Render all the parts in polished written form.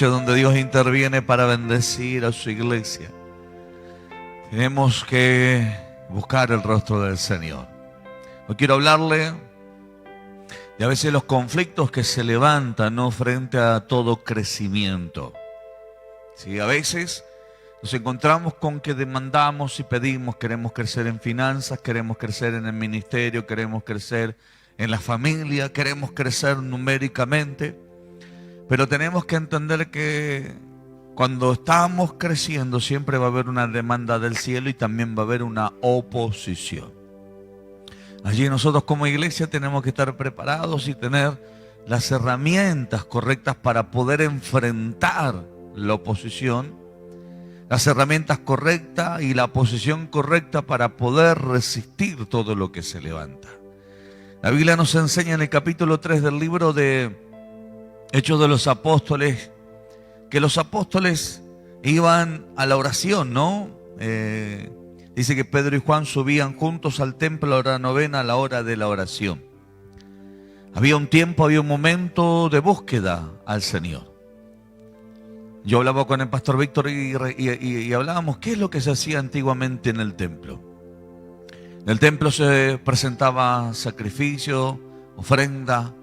Donde Dios interviene para bendecir a su iglesia. Tenemos que buscar el rostro del Señor. Hoy quiero hablarle de a veces los conflictos que se levantan, ¿no?, frente a todo crecimiento. Sí, a veces nos encontramos con que demandamos y pedimos, queremos crecer en finanzas, queremos crecer en el ministerio, queremos crecer en la familia, queremos crecer numéricamente. Pero tenemos que entender que cuando estamos creciendo siempre va a haber una demanda del cielo y también va a haber una oposición. Allí nosotros como iglesia tenemos que estar preparados y tener las herramientas correctas para poder enfrentar la oposición, las herramientas correctas y la posición correcta para poder resistir todo lo que se levanta. La Biblia nos enseña en el capítulo 3 del libro de Hechos de los Apóstoles, que los apóstoles iban a la oración, ¿no? Dice que Pedro y Juan subían juntos al templo a la hora novena, a la hora de la oración. Había un tiempo, había un momento de búsqueda al Señor. Yo hablaba con el pastor Víctor y hablábamos qué es lo que se hacía antiguamente en el templo. En el templo se presentaba sacrificio, ofrenda.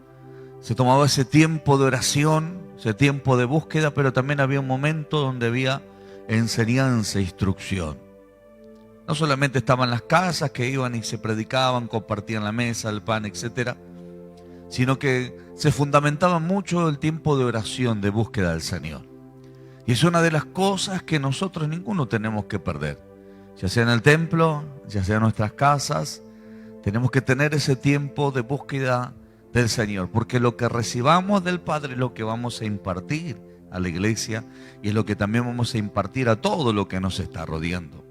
Se tomaba ese tiempo de oración, ese tiempo de búsqueda, pero también había un momento donde había enseñanza, instrucción. No solamente estaban las casas que iban y se predicaban, compartían la mesa, el pan, etcétera, sino que se fundamentaba mucho el tiempo de oración, de búsqueda del Señor. Y es una de las cosas que nosotros ninguno tenemos que perder. Ya sea en el templo, ya sea en nuestras casas, tenemos que tener ese tiempo de búsqueda del Señor, porque lo que recibamos del Padre es lo que vamos a impartir a la iglesia y es lo que también vamos a impartir a todo lo que nos está rodeando.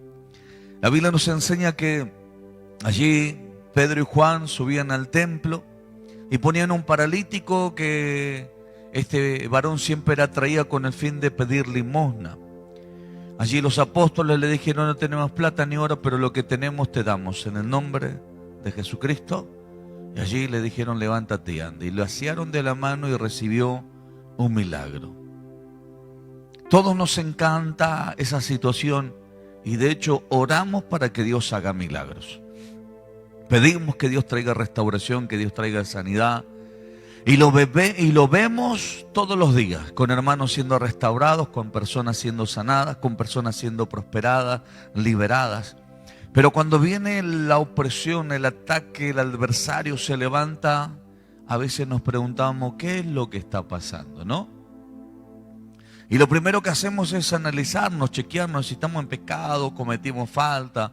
La Biblia nos enseña que allí Pedro y Juan subían al templo y ponían un paralítico que este varón siempre era traía con el fin de pedir limosna. Allí los apóstoles le dijeron: no tenemos plata ni oro, pero lo que tenemos te damos en el nombre de Jesucristo. Y allí le dijeron: levántate y anda. Y lo asiaron de la mano y recibió un milagro. Todos nos encanta esa situación y de hecho oramos para que Dios haga milagros. Pedimos que Dios traiga restauración, que Dios traiga sanidad. Y lo vemos todos los días, con hermanos siendo restaurados, con personas siendo sanadas, con personas siendo prosperadas, liberadas. Pero cuando viene la opresión, el ataque, el adversario se levanta, a veces nos preguntamos qué es lo que está pasando, ¿no? Y lo primero que hacemos es analizarnos, chequearnos si estamos en pecado, cometimos falta,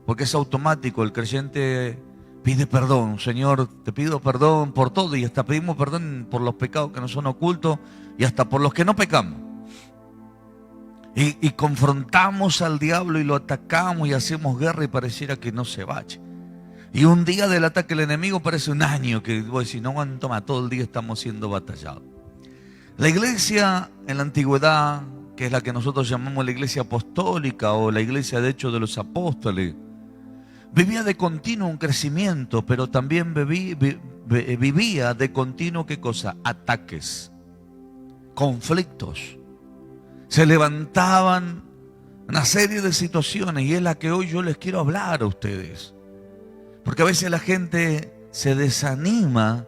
porque es automático. El creyente pide perdón: Señor, te pido perdón por todo, y hasta pedimos perdón por los pecados que nos son ocultos y hasta por los que no pecamos. Y confrontamos al diablo y lo atacamos y hacemos guerra y pareciera que no se vaya. Y un día del ataque del enemigo parece un año que voy a decir: no aguanto más, todo el día estamos siendo batallados. La iglesia en la antigüedad, que es la que nosotros llamamos la iglesia apostólica o la iglesia de Hechos de los Apóstoles, vivía de continuo un crecimiento, pero también vivía de continuo, ¿qué cosa? Ataques, conflictos. Se levantaban una serie de situaciones y es la que hoy yo les quiero hablar a ustedes. Porque a veces la gente se desanima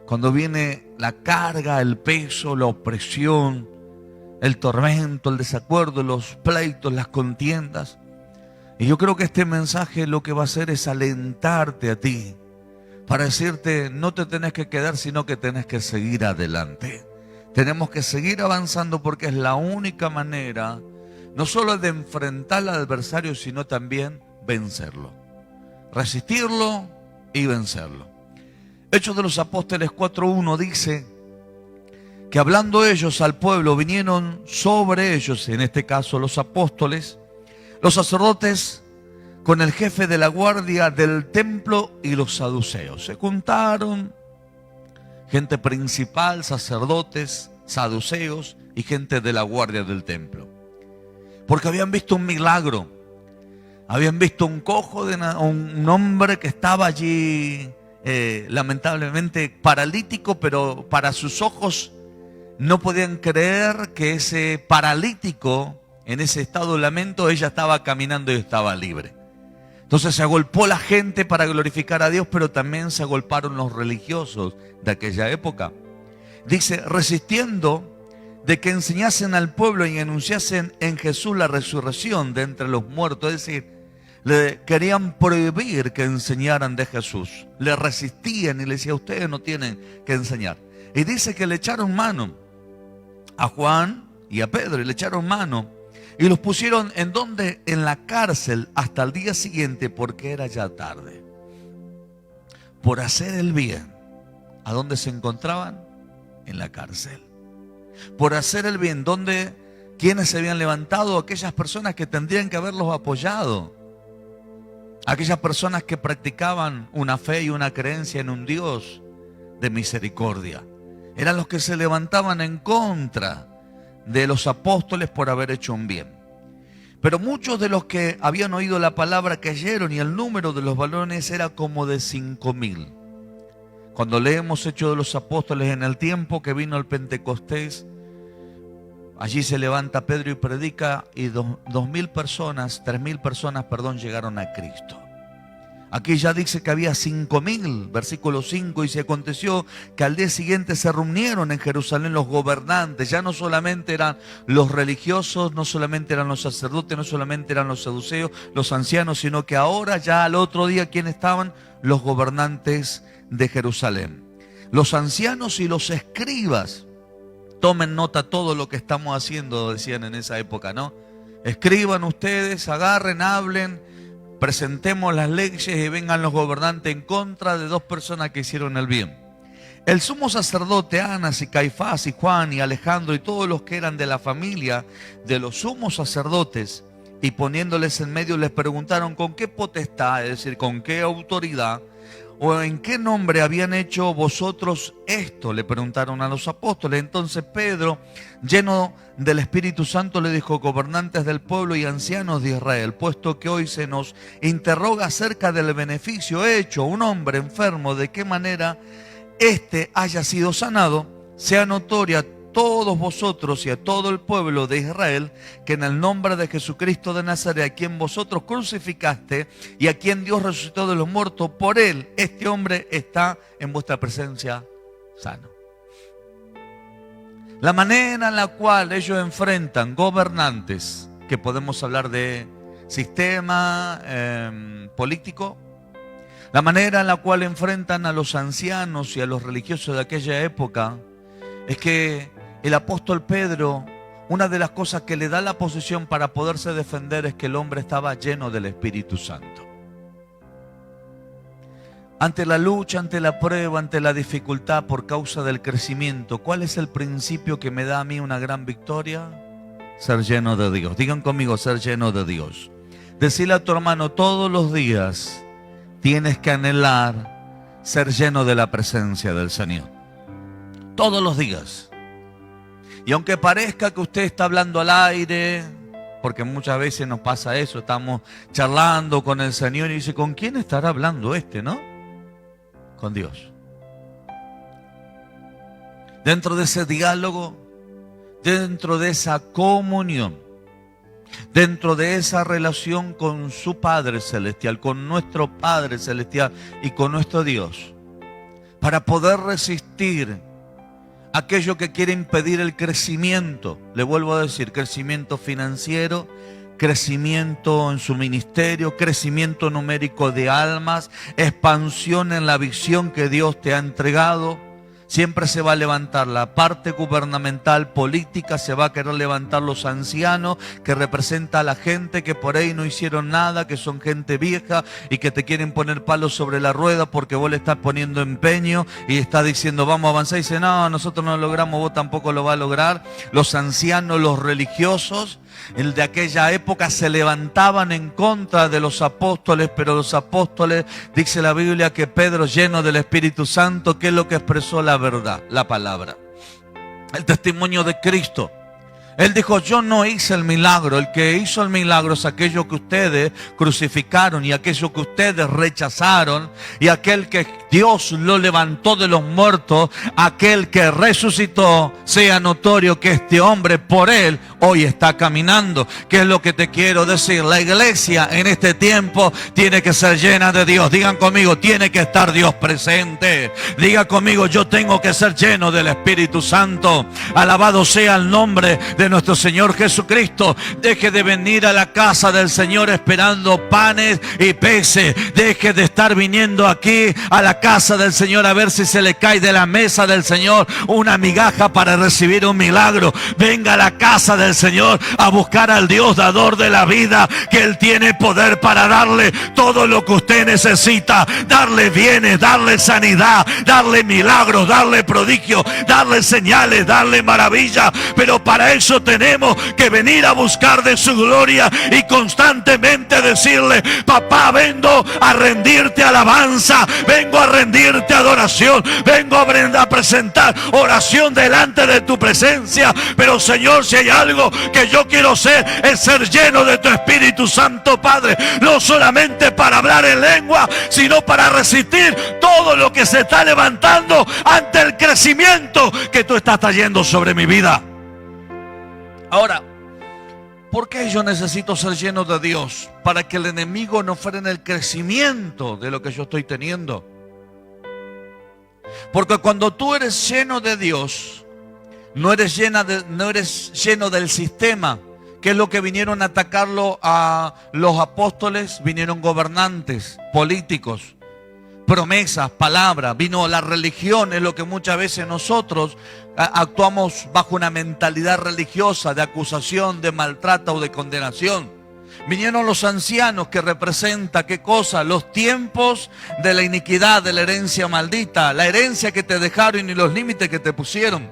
cuando viene la carga, el peso, la opresión, el tormento, el desacuerdo, los pleitos, las contiendas. Y yo creo que este mensaje lo que va a hacer es alentarte a ti para decirte: no te tenés que quedar, sino que tenés que seguir adelante. Tenemos que seguir avanzando porque es la única manera, no solo de enfrentar al adversario, sino también vencerlo. Resistirlo y vencerlo. Hechos de los Apóstoles 4:1 dice que hablando ellos al pueblo, vinieron sobre ellos, en este caso los apóstoles, los sacerdotes con el jefe de la guardia del templo y los saduceos. Se juntaron gente principal, sacerdotes, saduceos y gente de la guardia del templo. Porque habían visto un milagro. Habían visto un cojo, un hombre que estaba allí lamentablemente paralítico, pero para sus ojos no podían creer que ese paralítico, en ese estado de lamento, ella estaba caminando y estaba libre. Entonces se agolpó la gente para glorificar a Dios, pero también se agolparon los religiosos de aquella época. Dice, resistiendo de que enseñasen al pueblo y anunciasen en Jesús la resurrección de entre los muertos. Es decir, le querían prohibir que enseñaran de Jesús. Le resistían y le decían, ustedes no tienen que enseñar. Y dice que le echaron mano a Juan y a Pedro, y le echaron mano. Y los pusieron ¿en dónde? En la cárcel hasta el día siguiente, porque era ya tarde. Por hacer el bien. ¿A dónde se encontraban? En la cárcel. Por hacer el bien. ¿Dónde? ¿Quiénes se habían levantado? Aquellas personas que tendrían que haberlos apoyado. Aquellas personas que practicaban una fe y una creencia en un Dios de misericordia. Eran los que se levantaban en contra de los apóstoles por haber hecho un bien. Pero muchos de los que habían oído la palabra cayeron, y el número de los varones era como de 5,000. Cuando leemos Hechos de los Apóstoles, en el tiempo que vino el Pentecostés, allí se levanta Pedro y predica, y 3,000 personas, llegaron a Cristo. Aquí ya dice que había 5,000, versículo 5, y se aconteció que al día siguiente se reunieron en Jerusalén los gobernantes. Ya no solamente eran los religiosos, no solamente eran los sacerdotes, no solamente eran los saduceos, los ancianos, sino que ahora ya al otro día, ¿quiénes estaban? Los gobernantes de Jerusalén. Los ancianos y los escribas. Tomen nota todo lo que estamos haciendo, decían en esa época, ¿no? Escriban ustedes, agarren, hablen. Presentemos las leyes y vengan los gobernantes en contra de 2 personas que hicieron el bien. El sumo sacerdote Anás y Caifás y Juan y Alejandro y todos los que eran de la familia de los sumos sacerdotes, y poniéndoles en medio les preguntaron con qué potestad, es decir, con qué autoridad o en qué nombre habían hecho vosotros esto, le preguntaron a los apóstoles. Entonces Pedro, lleno del Espíritu Santo, le dijo, gobernantes del pueblo y ancianos de Israel, puesto que hoy se nos interroga acerca del beneficio hecho a un hombre enfermo, de qué manera éste haya sido sanado, sea notoria a todos vosotros y a todo el pueblo de Israel que en el nombre de Jesucristo de Nazaret, a quien vosotros crucificaste y a quien Dios resucitó de los muertos, por él este hombre está en vuestra presencia sano. La manera en la cual ellos enfrentan gobernantes, que podemos hablar de sistema político, la manera en la cual enfrentan a los ancianos y a los religiosos de aquella época, es que el apóstol Pedro, una de las cosas que le da la posición para poderse defender es que el hombre estaba lleno del Espíritu Santo. Ante la lucha, ante la prueba, ante la dificultad por causa del crecimiento, ¿cuál es el principio que me da a mí una gran victoria? Ser lleno de Dios. Digan conmigo, ser lleno de Dios. Decirle a tu hermano, todos los días tienes que anhelar ser lleno de la presencia del Señor. Todos los días. Y aunque parezca que usted está hablando al aire, porque muchas veces nos pasa eso, estamos charlando con el Señor y dice, ¿con quién estará hablando este, no? Con Dios. Dentro de ese diálogo, dentro de esa comunión, dentro de esa relación con su Padre Celestial, con nuestro Padre Celestial y con nuestro Dios, para poder resistir aquello que quiere impedir el crecimiento. Le vuelvo a decir, crecimiento financiero, crecimiento en su ministerio, crecimiento numérico de almas, expansión en la visión que Dios te ha entregado. Siempre se va a levantar la parte gubernamental, política, se va a querer levantar los ancianos, que representa a la gente que por ahí no hicieron nada, que son gente vieja y que te quieren poner palos sobre la rueda porque vos le estás poniendo empeño y estás diciendo vamos a avanzar, y dice no, nosotros no lo logramos, vos tampoco lo vas a lograr. Los ancianos, los religiosos, el de aquella época se levantaban en contra de los apóstoles, pero los apóstoles, dice la Biblia que Pedro, lleno del Espíritu Santo, ¿qué es lo que expresó? La verdad, la palabra, el testimonio de Cristo. Él dijo, yo no hice el milagro. El que hizo el milagro es aquello que ustedes crucificaron y aquello que ustedes rechazaron. Y aquel que Dios lo levantó de los muertos, aquel que resucitó, sea notorio que este hombre por él hoy está caminando. ¿Qué es lo que te quiero decir? La iglesia en este tiempo tiene que ser llena de Dios. Digan conmigo, tiene que estar Dios presente. Diga conmigo, yo tengo que ser lleno del Espíritu Santo. Alabado sea el nombre de nuestro Señor Jesucristo. Deje de venir a la casa del Señor esperando panes y peces. Deje de estar viniendo aquí a la casa del Señor a ver si se le cae de la mesa del Señor una migaja para recibir un milagro. Venga a la casa del Señor a buscar al Dios dador de la vida, que Él tiene poder para darle todo lo que usted necesita. Darle bienes, darle sanidad, darle milagros, darle prodigios, darle señales, darle maravillas. Pero para eso tenemos que venir a buscar de su gloria y constantemente decirle, papá, vengo a rendirte alabanza, vengo a rendirte adoración, vengo a presentar oración delante de tu presencia. Pero Señor, si hay algo que yo quiero ser, es ser lleno de tu Espíritu Santo, Padre. No solamente para hablar en lengua, sino para resistir todo lo que se está levantando ante el crecimiento que tú estás trayendo sobre mi vida. Ahora, ¿por qué yo necesito ser lleno de Dios? Para que el enemigo no frene el crecimiento de lo que yo estoy teniendo. Porque cuando tú eres lleno de Dios, no eres lleno del sistema, que es lo que vinieron a atacarlo a los apóstoles. Vinieron gobernantes, políticos, promesas, palabras. Vino la religión, es lo que muchas veces nosotros actuamos bajo una mentalidad religiosa de acusación, de maltrato o de condenación. Vinieron los ancianos, que representa ¿qué cosa? Los tiempos de la iniquidad, de la herencia maldita, la herencia que te dejaron y los límites que te pusieron.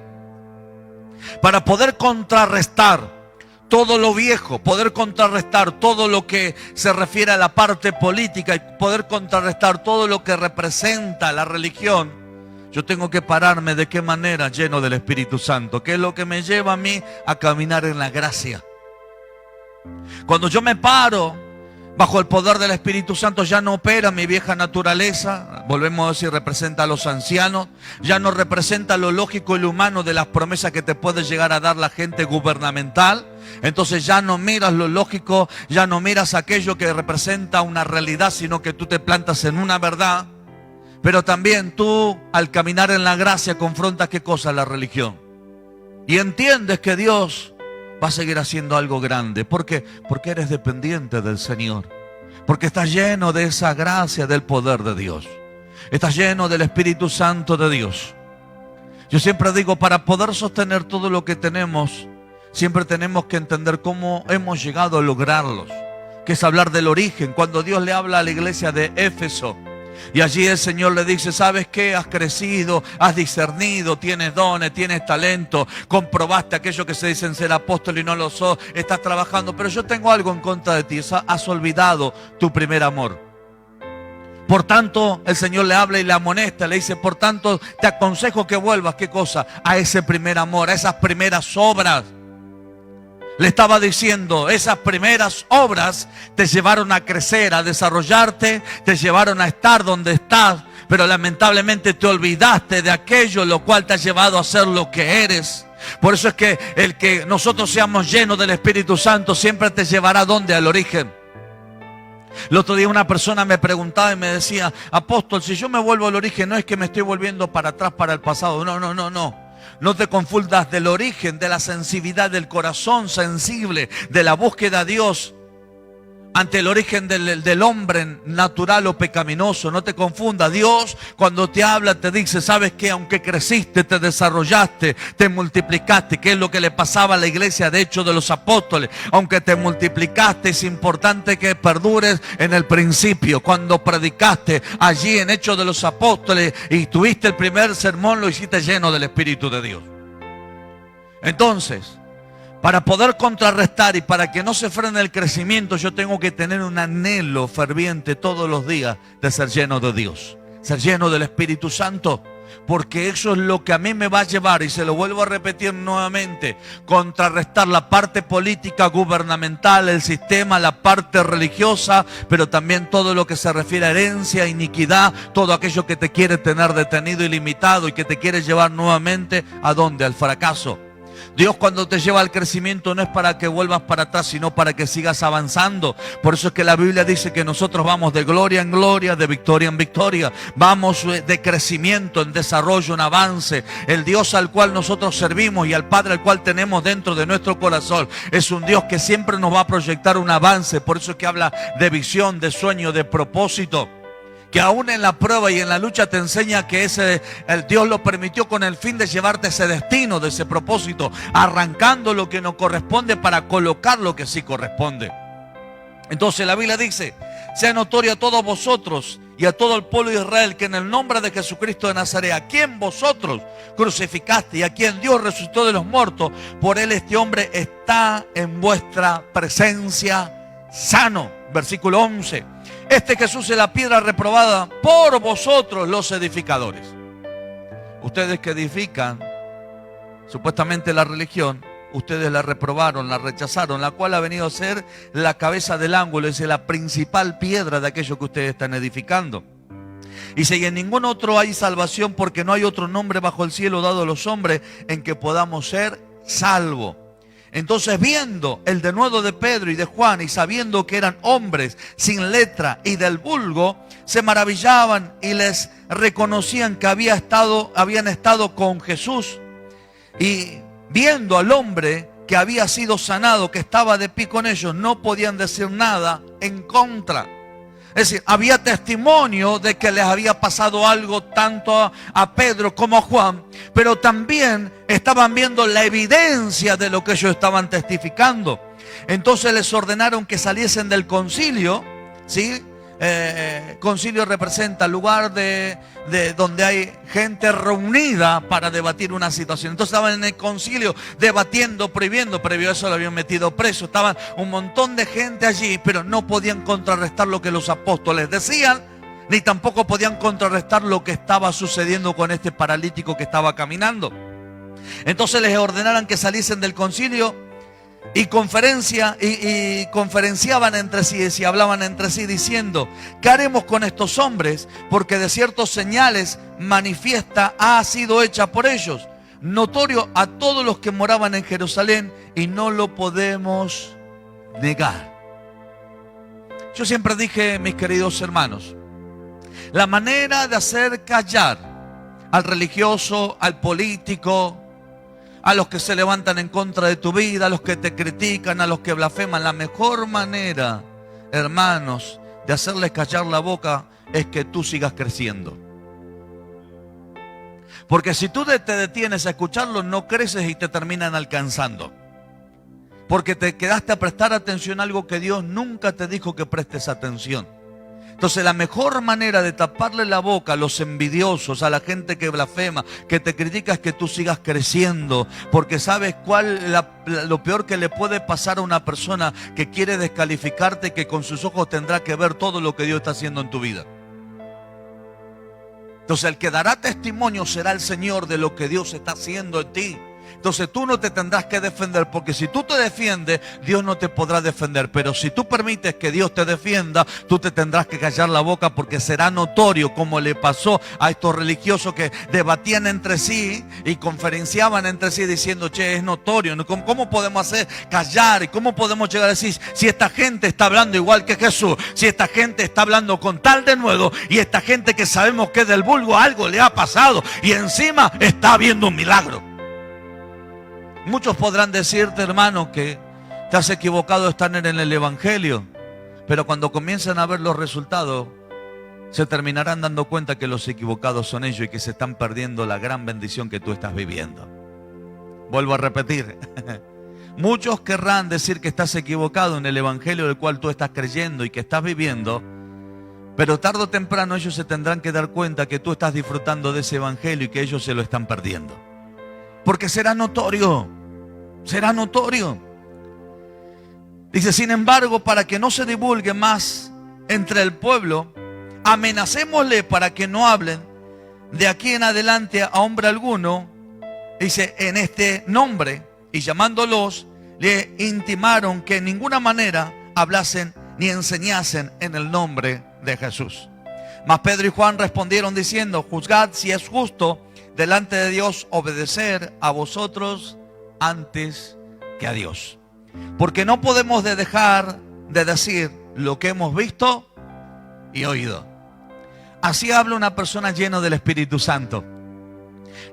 Para poder contrarrestar todo lo viejo, poder contrarrestar todo lo que se refiere a la parte política y poder contrarrestar todo lo que representa la religión, yo tengo que pararme de qué manera, lleno del Espíritu Santo, que es lo que me lleva a mí a caminar en la gracia. Cuando yo me paro bajo el poder del Espíritu Santo, ya no opera mi vieja naturaleza. Volvemos a decir, representa a los ancianos. Ya no representa lo lógico y lo humano de las promesas que te puede llegar a dar la gente gubernamental. Entonces ya no miras lo lógico, ya no miras aquello que representa una realidad, sino que tú te plantas en una verdad. Pero también tú, al caminar en la gracia, confrontas ¿qué cosa? La religión. Y entiendes que Dios va a seguir haciendo algo grande. ¿Por qué? Porque eres dependiente del Señor. Porque estás lleno de esa gracia, del poder de Dios. Estás lleno del Espíritu Santo de Dios. Yo siempre digo, para poder sostener todo lo que tenemos, siempre tenemos que entender cómo hemos llegado a lograrlos. Que es hablar del origen. Cuando Dios le habla a la iglesia de Éfeso, y allí el Señor le dice, ¿sabes qué? Has crecido, has discernido, tienes dones, tienes talento, comprobaste aquello que se dicen ser apóstol y no lo sos, estás trabajando, pero yo tengo algo en contra de ti, has olvidado tu primer amor. Por tanto, el Señor le habla y le amonesta, le dice, por tanto, te aconsejo que vuelvas, ¿qué cosa? A ese primer amor, a esas primeras obras. Le estaba diciendo, esas primeras obras te llevaron a crecer, a desarrollarte, te llevaron a estar donde estás, pero lamentablemente te olvidaste de aquello lo cual te ha llevado a ser lo que eres. Por eso es que el que nosotros seamos llenos del Espíritu Santo siempre te llevará ¿dónde? Al origen. El otro día una persona me preguntaba y me decía, apóstol, si yo me vuelvo al origen, no es que me estoy volviendo para atrás, para el pasado. No. No te confundas del origen, de la sensibilidad del corazón sensible, de la búsqueda de Dios ante el origen del hombre natural o pecaminoso. No te confundas. Dios cuando te habla te dice, ¿sabes qué? Aunque creciste, te desarrollaste, te multiplicaste, que es lo que le pasaba a la iglesia de Hechos de los Apóstoles. Aunque te multiplicaste, es importante que perdures en el principio. Cuando predicaste allí en Hechos de los Apóstoles y tuviste el primer sermón, lo hiciste lleno del Espíritu de Dios. Entonces, para poder contrarrestar y para que no se frene el crecimiento, yo tengo que tener un anhelo ferviente todos los días de ser lleno de Dios, ser lleno del Espíritu Santo. porque eso es lo que a mí me va a llevar, y se lo vuelvo a repetir nuevamente, contrarrestar la parte política, gubernamental, el sistema, la parte religiosa, pero también todo lo que se refiere a herencia, iniquidad, todo aquello que te quiere tener detenido y limitado y que te quiere llevar nuevamente ¿a dónde? Al fracaso. Dios, cuando te lleva al crecimiento, no es para que vuelvas para atrás, sino para que sigas avanzando. Por eso es que la Biblia dice que nosotros vamos de gloria en gloria, de victoria en victoria. Vamos de crecimiento en desarrollo, en avance. El Dios al cual nosotros servimos y al Padre al cual tenemos dentro de nuestro corazón es un Dios que siempre nos va a proyectar un avance. Por eso es que habla de visión, de sueño, de propósito, que aún en la prueba y en la lucha te enseña que el Dios lo permitió con el fin de llevarte ese destino, de ese propósito, arrancando lo que no corresponde para colocar lo que sí corresponde. Entonces la Biblia dice: sea notorio a todos vosotros y a todo el pueblo de Israel que en el nombre de Jesucristo de Nazaret, a quien vosotros crucificaste y a quien Dios resucitó de los muertos, por él este hombre está en vuestra presencia sano. Versículo 11. Este Jesús es la piedra reprobada por vosotros los edificadores. Ustedes que edifican supuestamente la religión, ustedes la reprobaron, la rechazaron, la cual ha venido a ser la cabeza del ángulo, es la principal piedra de aquello que ustedes están edificando. Y si en ningún otro hay salvación, porque no hay otro nombre bajo el cielo dado a los hombres en que podamos ser salvos. Entonces, viendo el denuedo de Pedro y de Juan y sabiendo que eran hombres sin letra y del vulgo, se maravillaban y les reconocían que habían estado con Jesús. Y viendo al hombre que había sido sanado, que estaba de pie con ellos, no podían decir nada en contra. Es decir, había testimonio de que les había pasado algo tanto a Pedro como a Juan, pero también estaban viendo la evidencia de lo que ellos estaban testificando. Entonces les ordenaron que saliesen del concilio, ¿sí? Concilio representa el lugar de donde hay gente reunida para debatir una situación. Entonces estaban en el concilio debatiendo, previo a eso lo habían metido preso. Estaban un montón de gente allí, pero no podían contrarrestar lo que los apóstoles decían, ni tampoco podían contrarrestar lo que estaba sucediendo con este paralítico que estaba caminando. Entonces les ordenaron que saliesen del concilio y conferenciaban entre sí, y hablaban entre sí diciendo: ¿qué haremos con estos hombres? Porque de ciertos señales manifiesta ha sido hecha por ellos, notorio a todos los que moraban en Jerusalén, y no lo podemos negar. Yo siempre dije, mis queridos hermanos, la manera de hacer callar al religioso, al político, a los que se levantan en contra de tu vida, a los que te critican, a los que blasfeman, la mejor manera, hermanos, de hacerles callar la boca es que tú sigas creciendo. Porque si tú te detienes a escucharlos, no creces y te terminan alcanzando. Porque te quedaste a prestar atención a algo que Dios nunca te dijo que prestes atención. Entonces la mejor manera de taparle la boca a los envidiosos, a la gente que blasfema, que te critica, es que tú sigas creciendo. Porque sabes lo peor que le puede pasar a una persona que quiere descalificarte, que con sus ojos tendrá que ver todo lo que Dios está haciendo en tu vida. Entonces el que dará testimonio será el Señor de lo que Dios está haciendo en ti. Entonces tú no te tendrás que defender, porque si tú te defiendes, Dios no te podrá defender. Pero si tú permites que Dios te defienda, tú te tendrás que callar la boca, porque será notorio, como le pasó a estos religiosos que debatían entre sí y conferenciaban entre sí diciendo: che, es notorio, ¿cómo podemos hacer callar? ¿Y cómo podemos llegar a decir, si esta gente está hablando igual que Jesús, si esta gente está hablando con tal denuedo, y esta gente que sabemos que es del vulgo algo le ha pasado y encima está habiendo un milagro? Muchos podrán decirte, hermano, que te has equivocado de estar en el Evangelio, pero cuando comiencen a ver los resultados, se terminarán dando cuenta que los equivocados son ellos y que se están perdiendo la gran bendición que tú estás viviendo. Vuelvo a repetir, muchos querrán decir que estás equivocado en el Evangelio del cual tú estás creyendo y que estás viviendo, pero tarde o temprano ellos se tendrán que dar cuenta que tú estás disfrutando de ese Evangelio y que ellos se lo están perdiendo. Porque será notorio, será notorio. Dice: sin embargo, para que no se divulgue más entre el pueblo, amenacémosle para que no hablen de aquí en adelante a hombre alguno, dice, en este nombre, y llamándolos, le intimaron que en ninguna manera hablasen ni enseñasen en el nombre de Jesús. Mas Pedro y Juan respondieron diciendo, juzgad si es justo delante de Dios obedecer a vosotros antes que a Dios. Porque no podemos dejar de decir lo que hemos visto y oído. Así habla una persona llena del Espíritu Santo.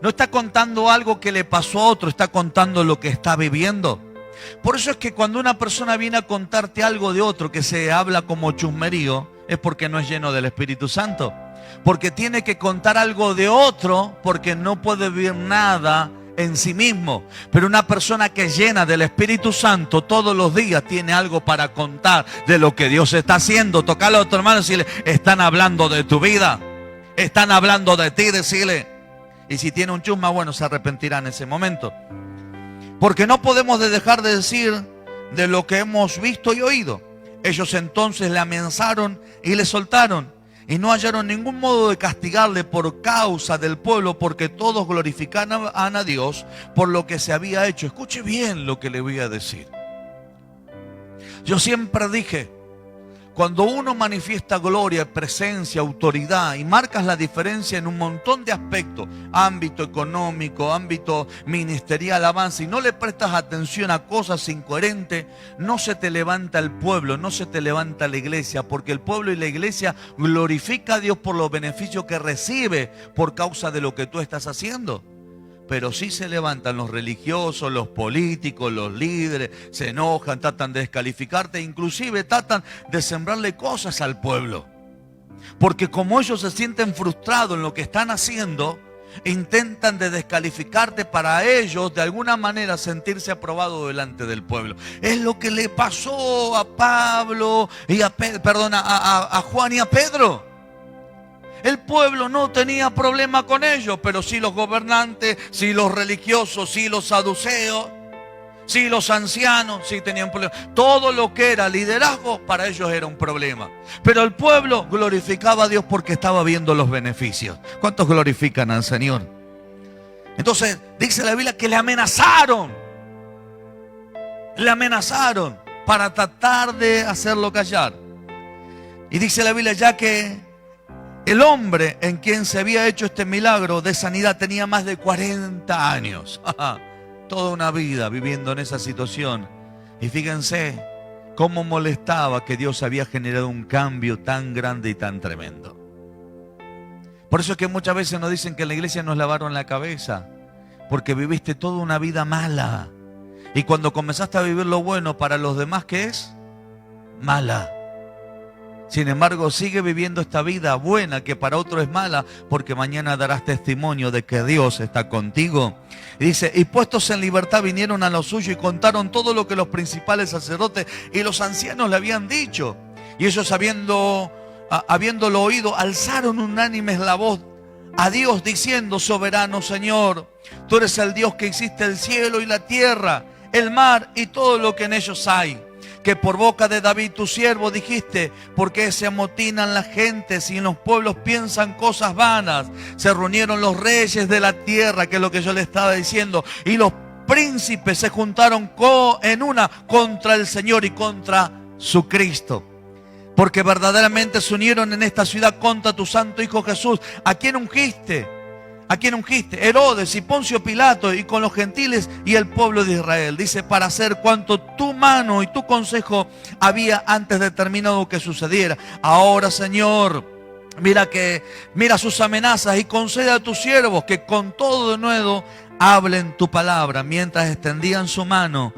No está contando algo que le pasó a otro, está contando lo que está viviendo. Por eso es que cuando una persona viene a contarte algo de otro que se habla como chusmerío, es porque no es lleno del Espíritu Santo. Porque tiene que contar algo de otro porque no puede vivir nada en sí mismo. Pero una persona que es llena del Espíritu Santo todos los días tiene algo para contar de lo que Dios está haciendo. Tocale a otro hermano y decirle, están hablando de tu vida, están hablando de ti, decirle. Y si tiene un chusma, bueno, se arrepentirá en ese momento. Porque no podemos dejar de decir de lo que hemos visto y oído. Ellos entonces le amenazaron y le soltaron. Y no hallaron ningún modo de castigarle por causa del pueblo, porque todos glorificaban a Dios por lo que se había hecho. Escuche bien lo que le voy a decir. Yo siempre dije, cuando uno manifiesta gloria, presencia, autoridad y marcas la diferencia en un montón de aspectos, ámbito económico, ámbito ministerial, avance, y no le prestas atención a cosas incoherentes, no se te levanta el pueblo, no se te levanta la iglesia, porque el pueblo y la iglesia glorifica a Dios por los beneficios que recibe por causa de lo que tú estás haciendo. Pero sí se levantan los religiosos, los políticos, los líderes, se enojan, tratan de descalificarte, inclusive tratan de sembrarle cosas al pueblo. Porque como ellos se sienten frustrados en lo que están haciendo, intentan de descalificarte para ellos de alguna manera sentirse aprobados delante del pueblo. Es lo que le pasó a Pablo y a Juan y a Pedro. El pueblo no tenía problema con ellos, pero sí los gobernantes, sí los religiosos, sí los saduceos, sí los ancianos, sí tenían problemas. Todo lo que era liderazgo para ellos era un problema. Pero el pueblo glorificaba a Dios porque estaba viendo los beneficios. ¿Cuántos glorifican al Señor? Entonces dice la Biblia que le amenazaron para tratar de hacerlo callar. Y dice la Biblia ya que el hombre en quien se había hecho este milagro de sanidad tenía más de 40 años. Toda una vida viviendo en esa situación. Y fíjense cómo molestaba que Dios había generado un cambio tan grande y tan tremendo. Por eso es que muchas veces nos dicen que en la iglesia nos lavaron la cabeza, porque viviste toda una vida mala. Y cuando comenzaste a vivir lo bueno para los demás, ¿qué es? Mala. Sin embargo, sigue viviendo esta vida buena que para otros es mala, porque mañana darás testimonio de que Dios está contigo. Y dice, y puestos en libertad vinieron a lo suyo y contaron todo lo que los principales sacerdotes y los ancianos le habían dicho. Y ellos habiéndolo oído, alzaron unánimes la voz a Dios diciendo, soberano Señor, tú eres el Dios que hiciste el cielo y la tierra, el mar y todo lo que en ellos hay. Que por boca de David tu siervo dijiste, porque se amotinan las gentes y en los pueblos piensan cosas vanas. Se reunieron los reyes de la tierra, que es lo que yo le estaba diciendo, y los príncipes se juntaron en una contra el Señor y contra su Cristo. Porque verdaderamente se unieron en esta ciudad contra tu santo Hijo Jesús, a quien ungiste. ¿A quién ungiste? Herodes y Poncio Pilato y con los gentiles y el pueblo de Israel. Dice, para hacer cuanto tu mano y tu consejo había antes determinado que sucediera. Ahora, Señor, mira sus amenazas y concede a tus siervos que con todo de nuevo hablen tu palabra mientras extendían su mano,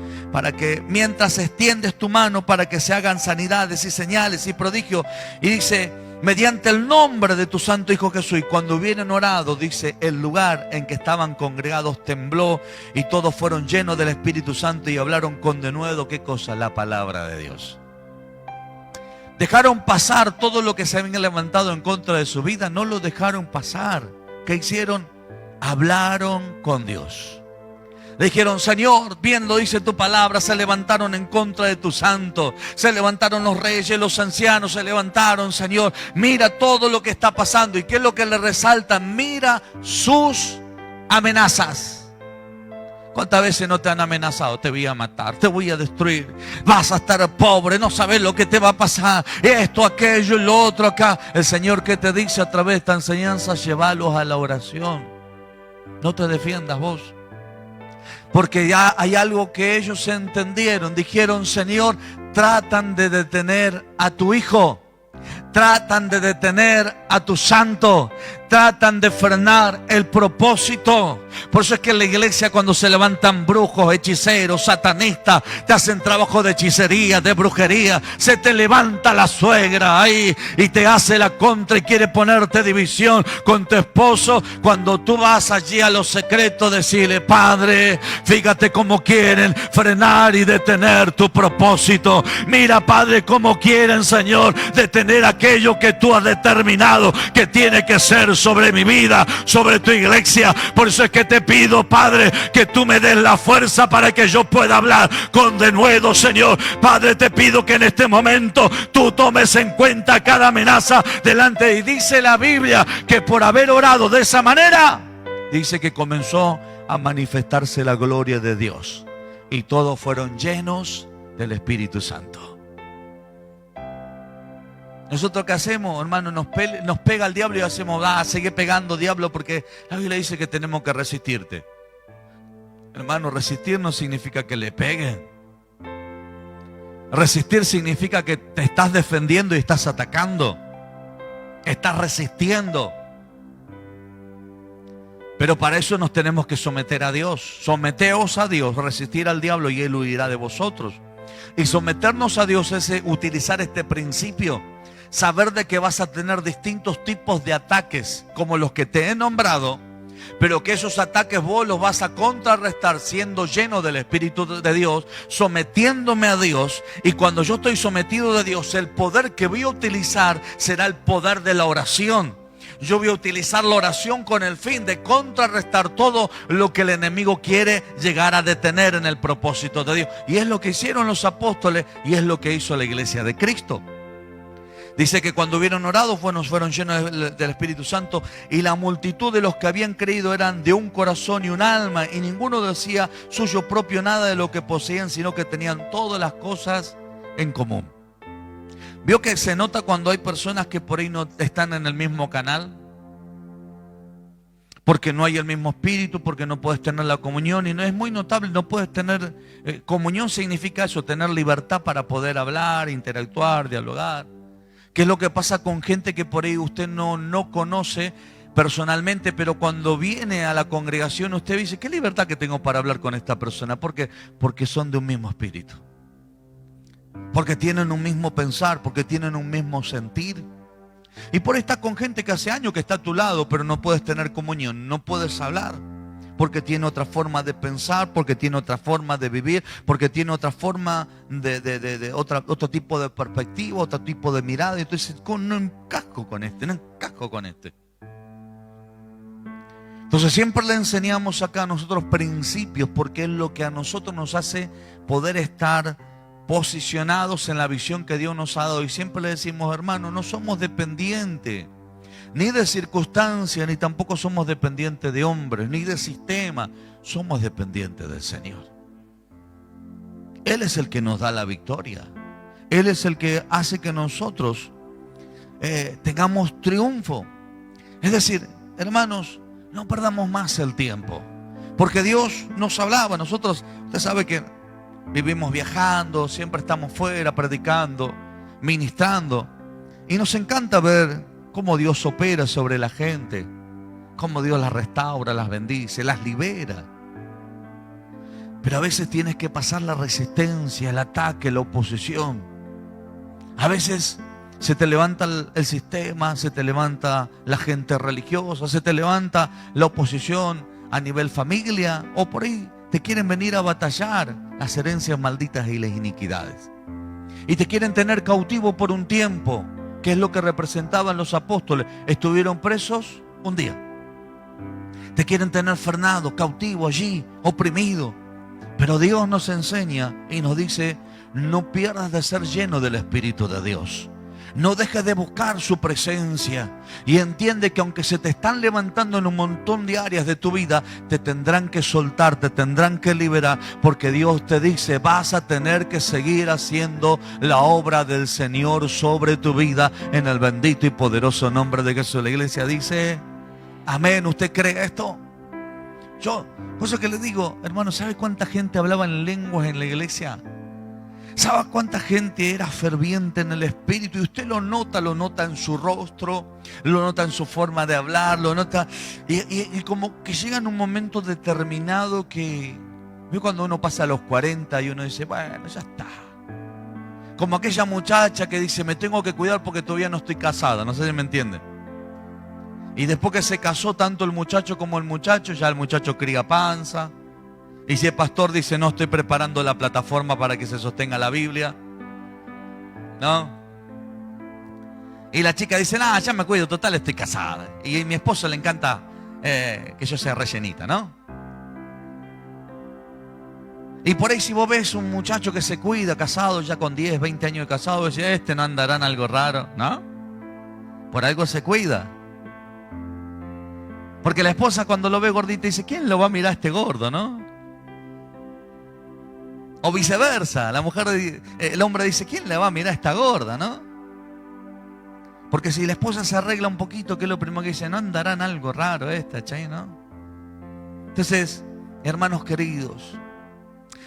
mientras extiendes tu mano para que se hagan sanidades y señales y prodigios. Y dice, mediante el nombre de tu santo Hijo Jesús. Y cuando hubieron orado, dice, el lugar en que estaban congregados tembló y todos fueron llenos del Espíritu Santo y hablaron con denuedo, ¿qué cosa? La palabra de Dios. Dejaron pasar todo lo que se habían levantado en contra de su vida, no lo dejaron pasar. ¿Qué hicieron? Hablaron con Dios. Le dijeron: Señor, bien lo dice tu palabra, se levantaron en contra de tu santo. Se levantaron los reyes, los ancianos se levantaron, Señor. Mira todo lo que está pasando. ¿Y qué es lo que le resaltan? Mira sus amenazas. ¿Cuántas veces no te han amenazado? Te voy a matar, te voy a destruir, vas a estar pobre, no sabes lo que te va a pasar, esto, aquello y lo otro acá. El Señor, ¿qué te dice a través de esta enseñanza? Llévalos a la oración. No te defiendas vos. Porque ya hay algo que ellos entendieron. Dijeron: Señor, tratan de detener a tu hijo, tratan de detener a tu santo, tratan de frenar el propósito. Por eso es que en la iglesia, cuando se levantan brujos, hechiceros, satanistas, te hacen trabajo de hechicería, de brujería, se te levanta la suegra ahí y te hace la contra y quiere ponerte división con tu esposo. Cuando tú vas allí a los secretos, decirle: Padre, fíjate cómo quieren frenar y detener tu propósito. Mira, Padre, cómo quieren, Señor, detener aquello que tú has determinado que tiene que ser sobre mi vida, sobre tu iglesia. Por eso es que te pido, Padre, que tú me des la fuerza para que yo pueda hablar con denuedo, Señor. Padre, te pido que en este momento tú tomes en cuenta cada amenaza delante. Y dice la Biblia que por haber orado de esa manera, dice que comenzó a manifestarse la gloria de Dios y todos fueron llenos del Espíritu Santo. Nosotros, ¿qué hacemos, hermano? Nos pega el diablo y hacemos: sigue pegando, diablo, porque la Biblia dice que tenemos que resistirte. Hermano, resistir no significa que le peguen. Resistir significa que te estás defendiendo y estás atacando. Estás resistiendo. Pero para eso nos tenemos que someter a Dios. Someteos a Dios, resistir al diablo y Él huirá de vosotros. Y someternos a Dios es utilizar este principio. Saber de que vas a tener distintos tipos de ataques, como los que te he nombrado, pero que esos ataques vos los vas a contrarrestar siendo lleno del Espíritu de Dios, sometiéndome a Dios. Y cuando yo estoy sometido de Dios, el poder que voy a utilizar será el poder de la oración. Yo voy a utilizar la oración con el fin de contrarrestar todo lo que el enemigo quiere llegar a detener en el propósito de Dios. Y es lo que hicieron los apóstoles y es lo que hizo la iglesia de Cristo. Dice que cuando hubieron orado, fueron llenos del Espíritu Santo, y la multitud de los que habían creído eran de un corazón y un alma, y ninguno decía suyo propio nada de lo que poseían, sino que tenían todas las cosas en común. ¿Vio que se nota cuando hay personas que por ahí no están en el mismo canal? Porque no hay el mismo espíritu, porque no puedes tener la comunión. Y no es muy notable, no puedes tener comunión. Significa eso, tener libertad para poder hablar, interactuar, dialogar. ¿Qué es lo que pasa con gente que por ahí usted no conoce personalmente, pero cuando viene a la congregación usted dice: qué libertad que tengo para hablar con esta persona? ¿Por qué? Porque son de un mismo espíritu, porque tienen un mismo pensar, porque tienen un mismo sentir. Y por ahí estás con gente que hace años que está a tu lado, pero no puedes tener comunión, no puedes hablar, porque tiene otra forma de pensar, porque tiene otra forma de vivir, porque tiene otra forma otro tipo de perspectiva, otro tipo de mirada. Y entonces no encajo con este, no encajo con este. Entonces siempre le enseñamos acá a nosotros principios, porque es lo que a nosotros nos hace poder estar posicionados en la visión que Dios nos ha dado. Y siempre le decimos: hermano, no somos dependientes ni de circunstancias, ni tampoco somos dependientes de hombres, ni de sistema. Somos dependientes del Señor. Él es el que nos da la victoria. Él es el que hace que nosotros tengamos triunfo. Es decir, hermanos, no perdamos más el tiempo, porque Dios nos hablaba. Nosotros, usted sabe que vivimos viajando, siempre estamos fuera predicando, ministrando, y nos encanta ver cómo Dios opera sobre la gente, cómo Dios las restaura, las bendice, las libera. Pero a veces tienes que pasar la resistencia, el ataque, la oposición. A veces se te levanta el sistema, se te levanta la gente religiosa, se te levanta la oposición a nivel familia, o por ahí te quieren venir a batallar las herencias malditas y las iniquidades. Y te quieren tener cautivo por un tiempo, que es lo que representaban los apóstoles. Estuvieron presos un día. Te quieren tener frenado, cautivo allí, oprimido. Pero Dios nos enseña y nos dice, no pierdas de ser lleno del Espíritu de Dios. No dejes de buscar su presencia y entiende que aunque se te están levantando en un montón de áreas de tu vida, te tendrán que soltar, te tendrán que liberar, porque Dios te dice, vas a tener que seguir haciendo la obra del Señor sobre tu vida en el bendito y poderoso nombre de Jesús. La iglesia dice, amén. ¿Usted cree esto? Por eso que le digo, hermano, ¿sabe cuánta gente hablaba en lenguas en la iglesia? ¿Sabe cuánta gente era ferviente en el Espíritu? Y usted lo nota en su rostro, lo nota en su forma de hablar, lo nota. Y como que llega en un momento determinado que, ¿ve cuando uno pasa a los 40 y uno dice, bueno, ya está? Como aquella muchacha que dice, me tengo que cuidar porque todavía no estoy casada, no sé si me entiende. Y después que se casó tanto el muchacho como el muchacho, ya el muchacho cría panza. Y si el pastor dice, no estoy preparando la plataforma para que se sostenga la Biblia, ¿no? Y la chica dice, no, ya me cuido, total estoy casada. Y a mi esposo le encanta que yo sea rellenita, ¿no? Y por ahí si vos ves un muchacho que se cuida, casado, ya con 10, 20 años de casado, dice, este no andará en algo raro, ¿no? Por algo se cuida. Porque la esposa cuando lo ve gordito dice, ¿quién lo va a mirar a este gordo, no? O viceversa, la mujer, el hombre dice, ¿quién le va a mirar a esta gorda, no? Porque si la esposa se arregla un poquito, ¿qué es lo primero que dice? No andará en algo raro esta, ¿chay? ¿No? Entonces, hermanos queridos,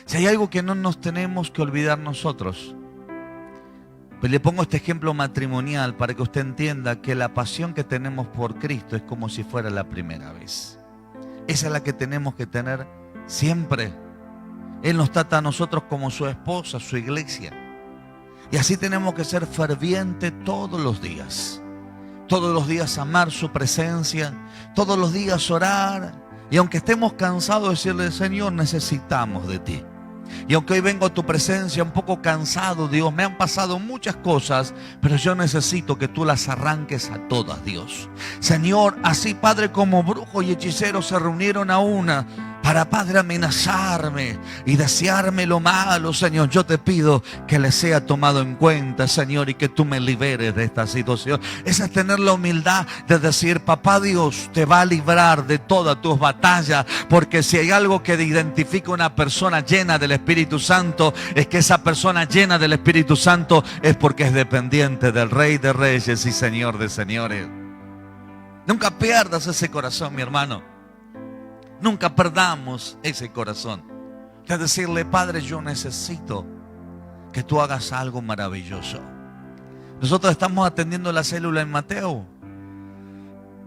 si hay algo que no nos tenemos que olvidar nosotros, pues le pongo este ejemplo matrimonial para que usted entienda que la pasión que tenemos por Cristo es como si fuera la primera vez. Esa es la que tenemos que tener siempre. Él nos trata a nosotros como su esposa, su iglesia. Y así tenemos que ser fervientes todos los días. Todos los días amar su presencia. Todos los días orar. Y aunque estemos cansados, decirle, Señor, necesitamos de ti. Y aunque hoy vengo a tu presencia un poco cansado, Dios, me han pasado muchas cosas, pero yo necesito que tú las arranques a todas, Dios. Señor, así, Padre, como brujos y hechiceros se reunieron a una para, Padre, amenazarme y desearme lo malo, Señor, yo te pido que les sea tomado en cuenta, Señor, y que tú me liberes de esta situación. Esa es tener la humildad de decir, papá Dios te va a librar de todas tus batallas, porque si hay algo que identifica a una persona llena del Espíritu Santo, es que esa persona llena del Espíritu Santo es porque es dependiente del Rey de Reyes y Señor de Señores. Nunca pierdas ese corazón, mi hermano. Nunca perdamos ese corazón. Es decirle, Padre, yo necesito que tú hagas algo maravilloso. Nosotros estamos atendiendo la célula en Mateo.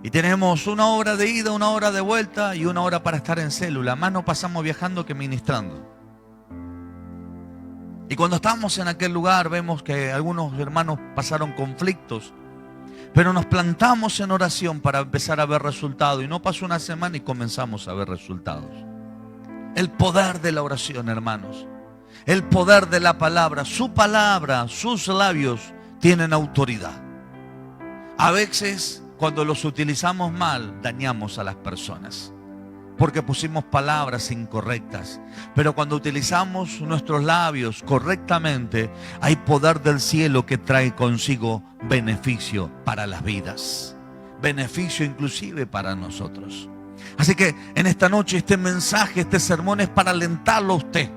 Y tenemos 1 hora de ida, 1 hora de vuelta y 1 hora para estar en célula. Más no pasamos viajando que ministrando. Y cuando estábamos en aquel lugar vemos que algunos hermanos pasaron conflictos. Pero nos plantamos en oración para empezar a ver resultados. Y no pasó una semana y comenzamos a ver resultados. El poder de la oración, hermanos. El poder de la palabra. Su palabra, sus labios tienen autoridad. A veces, cuando los utilizamos mal, dañamos a las personas. Porque pusimos palabras incorrectas. Pero cuando utilizamos nuestros labios correctamente, hay poder del cielo que trae consigo beneficio para las vidas. Beneficio inclusive para nosotros. Así que en esta noche este mensaje, este sermón es para alentarlo a usted.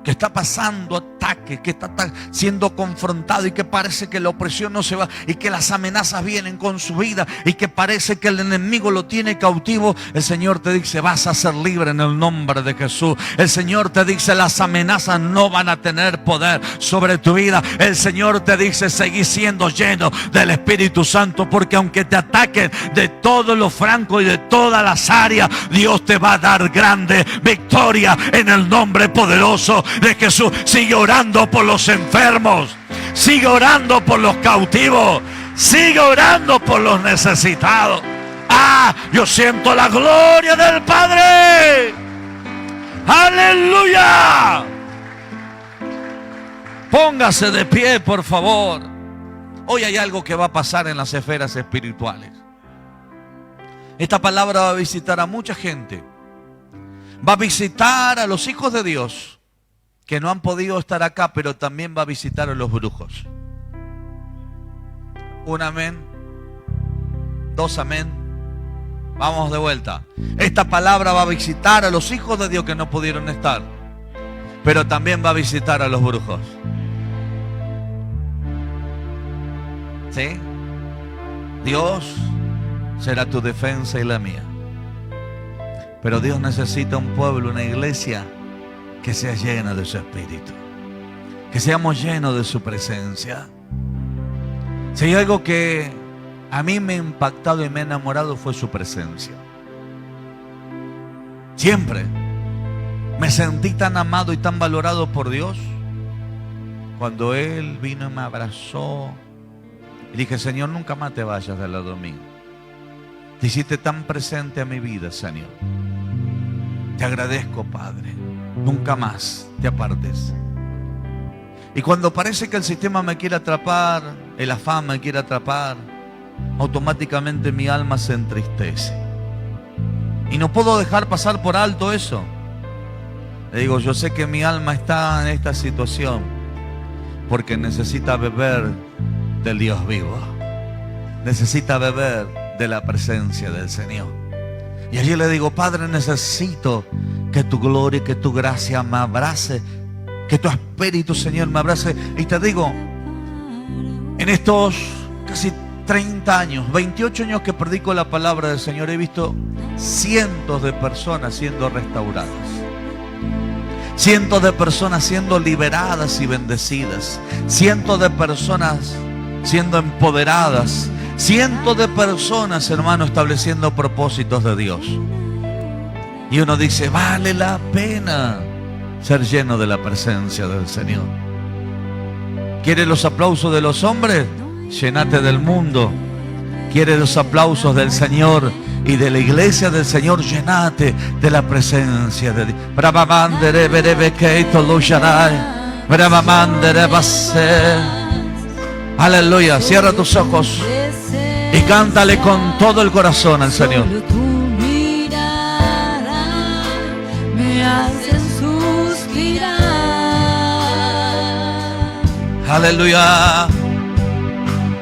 Que está pasando ataques, que está siendo confrontado y que parece que la opresión no se va y que las amenazas vienen con su vida y que parece que el enemigo lo tiene cautivo. El Señor te dice, vas a ser libre en el nombre de Jesús. El Señor te dice, las amenazas no van a tener poder sobre tu vida. El Señor te dice, seguí siendo lleno del Espíritu Santo, porque aunque te ataquen de todos los francos y de todas las áreas, Dios te va a dar grande victoria en el nombre poderoso de Jesús. Sigue orando por los enfermos, sigue orando por los cautivos, sigue orando por los necesitados. Yo siento la gloria del Padre. Aleluya. Póngase de pie, por favor. Hoy hay algo que va a pasar en las esferas espirituales. Esta palabra va a visitar a mucha gente. Va a visitar a los hijos de Dios que no han podido estar acá, pero también va a visitar a los brujos. Un amén. Dos amén. Vamos de vuelta. Esta palabra va a visitar a los hijos de Dios que no pudieron estar, pero también va a visitar a los brujos. ¿Sí? Dios será tu defensa y la mía. Pero Dios necesita un pueblo, una iglesia que sea llena de su espíritu. Que seamos llenos de su presencia. Si hay algo que a mí me ha impactado y me ha enamorado, fue su presencia. Siempre me sentí tan amado y tan valorado por Dios cuando Él vino y me abrazó. Y dije, Señor, nunca más te vayas del lado mío. Te hiciste tan presente a mi vida, Señor. Te agradezco, Padre. Nunca más te apartes. Y cuando parece que el sistema me quiere atrapar, el afán me quiere atrapar, automáticamente mi alma se entristece. Y no puedo dejar pasar por alto eso. Le digo, yo sé que mi alma está en esta situación porque necesita beber del Dios vivo. Necesita beber de la presencia del Señor. Y allí le digo, Padre, necesito que tu gloria y que tu gracia me abrace, que tu espíritu, Señor, me abrace. Y te digo, en estos casi 30 años, 28 años que predico la palabra del Señor, he visto cientos de personas siendo restauradas, cientos de personas siendo liberadas y bendecidas, cientos de personas siendo empoderadas, cientos de personas, hermano, estableciendo propósitos de Dios. Y uno dice, vale la pena ser lleno de la presencia del Señor. ¿Quieres los aplausos de los hombres? Llénate del mundo. ¿Quieres los aplausos del Señor y de la iglesia del Señor? Llénate de la presencia de Dios. Aleluya. Cierra tus ojos y cántale con todo el corazón al Señor. Aleluya.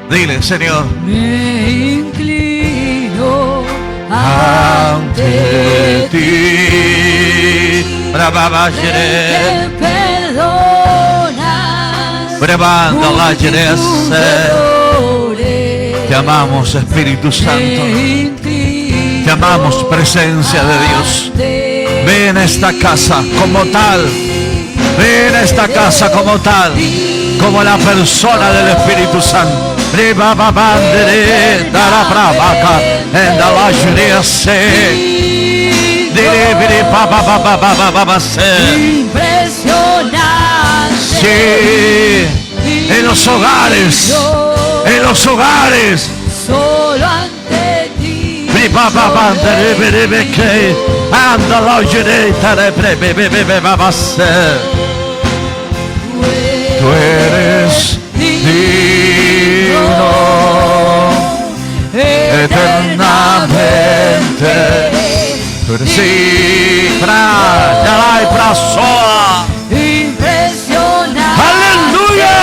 Dile, Señor, me inclino ante ti. Brava Te perdonas. Brevando la Te amamos, Espíritu Santo. Te amamos, presencia de Dios. Ven a esta casa como tal. Ven a esta casa como tal, como la persona del Espíritu Santo. Impresionante. Sí, en los hogares, en los hogares. Solo ante ti. Tú eres digno eternamente. Tú eres Impresionante. ¡Aleluya!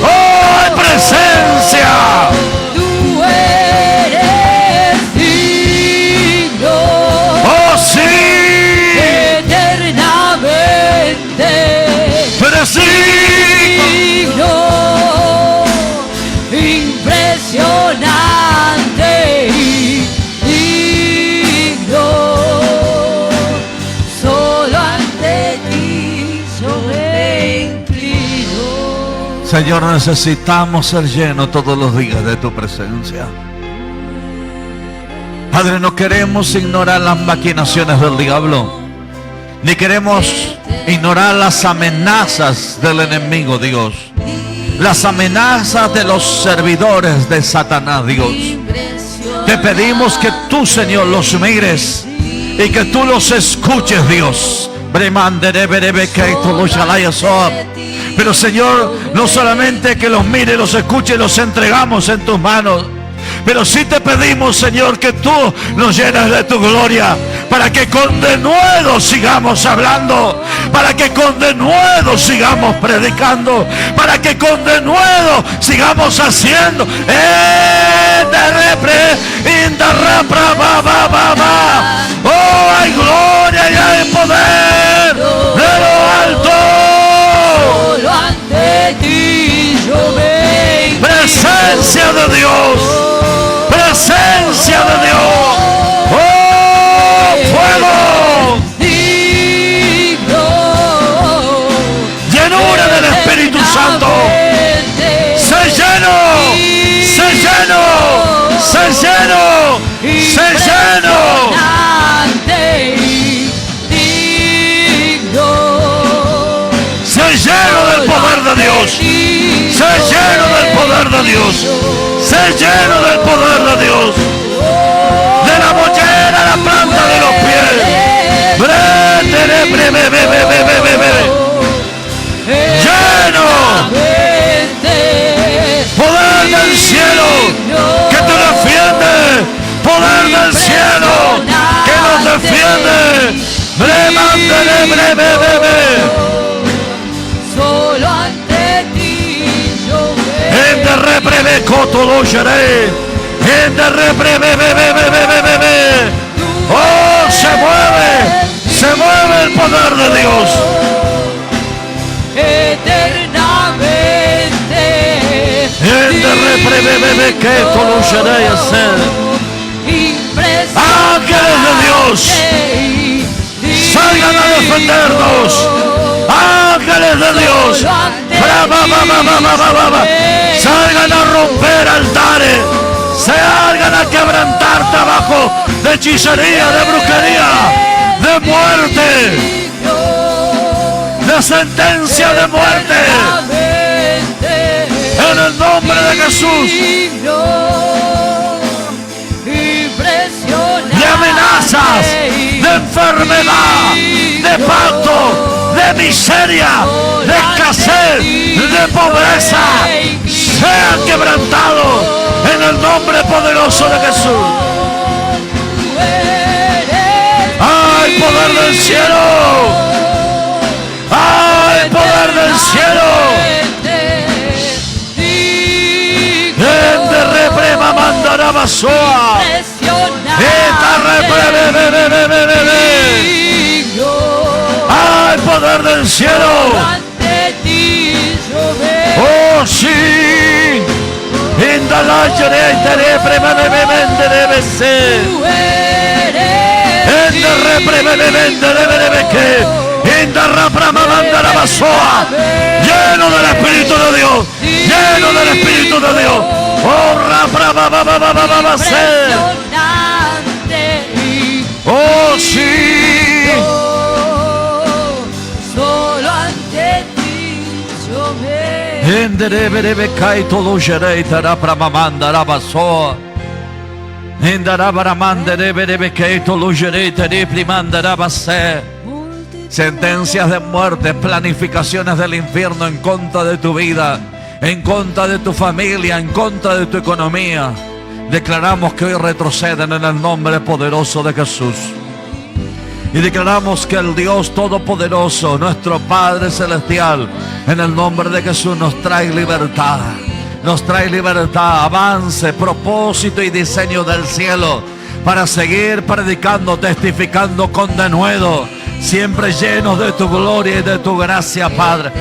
¡Oh, presencia! Tú eres digno. ¡Oh, sí! Eternamente. ¡Tú eres digno! Impresionante y digno. Solo ante ti yo me inclino. Señor, necesitamos ser llenos todos los días de tu presencia. Padre, no queremos ignorar las maquinaciones del diablo, ni queremos ignorar las amenazas del enemigo, Dios. Las amenazas de los servidores de Satanás, Dios. Te pedimos que tú, Señor, los mires y que tú los escuches, Dios. Pero Señor, no solamente que los mire, los escuche, los entregamos en tus manos. Pero sí te pedimos, Señor, que tú nos llenes de tu gloria, para que con denuedo sigamos hablando, para que con denuedo sigamos predicando, para que con denuedo sigamos haciendo. Oh, hay gloria y hay poder de lo alto. Solo ante ti yo me Presencia de Dios. Presencia de Dios. ¡Oh, fuego! digno. Llenura del Espíritu Santo. ¡Se lleno! ¡Se lleno! ¡Se lleno! ¡Se lleno! ¡Se lleno del poder de Dios! ¡Se lleno del poder de Dios! ¡Se lleno del poder de Dios! De la mollera a la planta de los pies. ¡Lleno! ¡Poder del cielo que te defiende! ¡Poder del cielo que nos defiende! Solo ante ti yo En de repreve coto lo lloré. En de repreve. Oh, se mueve el poder de Dios. eternamente. En de repreve que todo lo lloré hacer. Ángeles de Dios, salgan a defendernos. Ángeles de Dios, salgan a romper altares, salgan a quebrantar trabajo de hechicería, de brujería, de muerte, de sentencia de muerte, en el nombre de Jesús. De amenazas, de enfermedad, de pacto, de miseria, de escasez, de pobreza, sean quebrantados en el nombre poderoso de Jesús. ¡Ay, poder del cielo! ¡Ay, poder del cielo! En de reprema mandará basoa. ¡Ay, poder del cielo! ¡Oh, sí! Lleno del Espíritu de Dios, lleno del Espíritu de Dios. ¡Oh, ¡oh, sí! Solo ante ti yo me Enderebe kai todo jerei tara pramamanda rabaso. Endarabaramandere kai todo jerei tare primanda rabase. Sentencias de muerte, planificaciones del infierno en contra de tu vida, en contra de tu familia, en contra de tu economía. Declaramos que hoy retroceden en el nombre poderoso de Jesús. Y declaramos que el Dios Todopoderoso, nuestro Padre Celestial, en el nombre de Jesús nos trae libertad. Nos trae libertad, avance, propósito y diseño del cielo para seguir predicando, testificando con denuedo, siempre llenos de tu gloria y de tu gracia, Padre.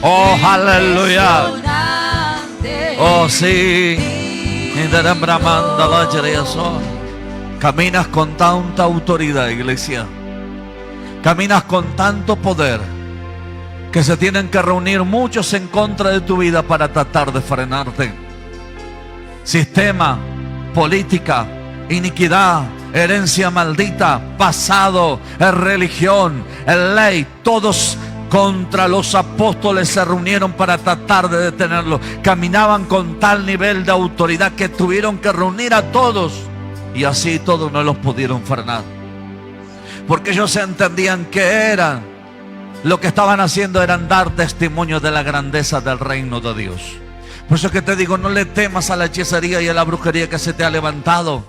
Oh, aleluya. Oh, sí. Caminas con tanta autoridad, iglesia. Caminas con tanto poder que se tienen que reunir muchos en contra de tu vida para tratar de frenarte. Sistema, política, iniquidad, herencia maldita, pasado, religión, ley, todos contra los apóstoles se reunieron para tratar de detenerlo. Caminaban con tal nivel de autoridad que tuvieron que reunir a todos, y así todos no los pudieron frenar, porque ellos entendían que eran, lo que estaban haciendo eran dar testimonio de la grandeza del reino de Dios. Por eso es que te digo, no le temas a la hechicería y a la brujería que se te ha levantado.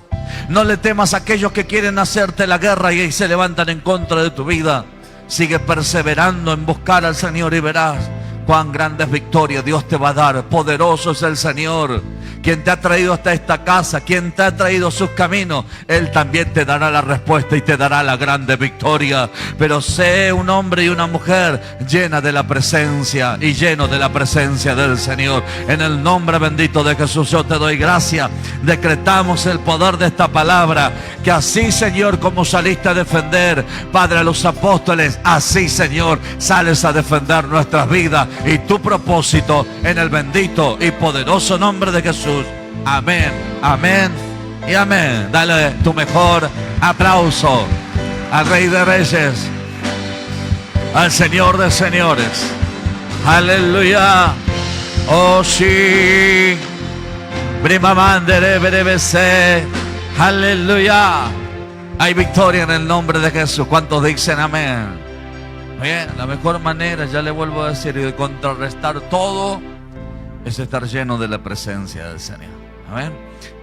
No le temas a aquellos que quieren hacerte la guerra y se levantan en contra de tu vida. Sigue perseverando en buscar al Señor y verás cuán grandes victorias Dios te va a dar. Poderoso es el Señor, quien te ha traído hasta esta casa, quien te ha traído sus caminos. Él también te dará la respuesta y te dará la grande victoria. Pero sé un hombre y una mujer llena de la presencia y lleno de la presencia del Señor. En el nombre bendito de Jesús yo te doy gracias. Decretamos el poder de esta palabra, que así, Señor, como saliste a defender, Padre, a los apóstoles, así, Señor, sales a defender nuestras vidas y tu propósito, en el bendito y poderoso nombre de Jesús. Amén, amén y amén. Dale tu mejor aplauso al Rey de Reyes, al Señor de Señores. Aleluya. Oh sí. Brimamandere berebese. Aleluya. Hay victoria en el nombre de Jesús. ¿Cuántos dicen amén? Bien, la mejor manera, ya le vuelvo a decir, de contrarrestar todo es estar lleno de la presencia del Señor. Amén.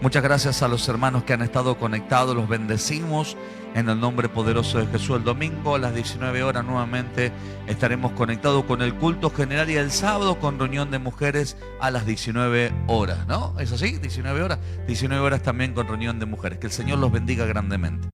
Muchas gracias a los hermanos que han estado conectados. Los bendecimos en el nombre poderoso de Jesús. El domingo a las 19 horas nuevamente estaremos conectados con el culto general, y el sábado con reunión de mujeres a las 19 horas, ¿no? ¿Es así? 19 horas. 19 horas también con reunión de mujeres. Que el Señor los bendiga grandemente.